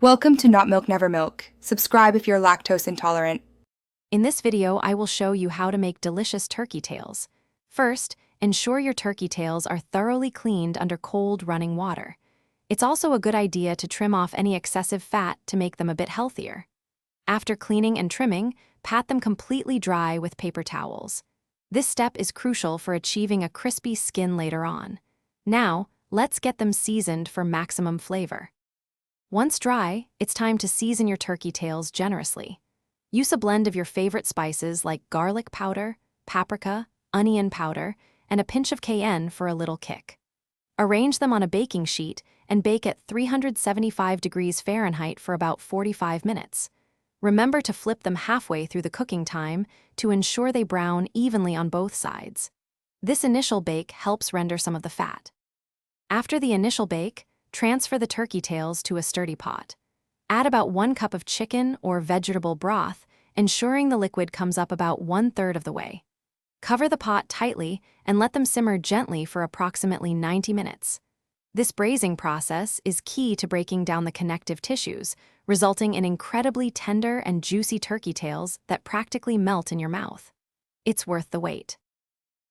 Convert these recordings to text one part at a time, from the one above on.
Welcome to Not Milk Never Milk. Subscribe if you're lactose intolerant. In this video, I will show you how to make delicious turkey tails. First, ensure your turkey tails are thoroughly cleaned under cold, running water. It's also a good idea to trim off any excessive fat to make them a bit healthier. After cleaning and trimming, pat them completely dry with paper towels. This step is crucial for achieving a crispy skin later on. Now, let's get them seasoned for maximum flavor. Once dry, it's time to season your turkey tails generously. Use a blend of your favorite spices like garlic powder, paprika, onion powder, and a pinch of cayenne for a little kick. Arrange them on a baking sheet and bake at 375 degrees Fahrenheit for about 45 minutes. Remember to flip them halfway through the cooking time to ensure they brown evenly on both sides. This initial bake helps render some of the fat. After the initial bake, transfer the turkey tails to a sturdy pot. Add about 1 cup of chicken or vegetable broth, ensuring the liquid comes up about 1/3 of the way. Cover the pot tightly and let them simmer gently for approximately 90 minutes. This braising process is key to breaking down the connective tissues, resulting in incredibly tender and juicy turkey tails that practically melt in your mouth. It's worth the wait.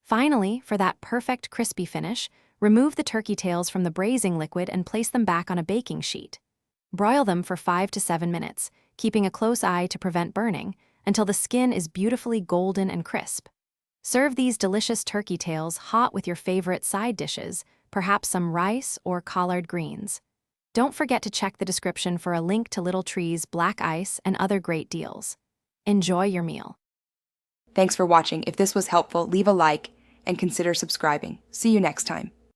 Finally, for that perfect crispy finish, remove the turkey tails from the braising liquid and place them back on a baking sheet. Broil them for 5 to 7 minutes, keeping a close eye to prevent burning, until the skin is beautifully golden and crisp. Serve these delicious turkey tails hot with your favorite side dishes, perhaps some rice or collard greens. Don't forget to check the description for a link to Little Tree's black ice and other great deals. Enjoy your meal. Thanks for watching. If this was helpful, leave a like and consider subscribing. See you next time.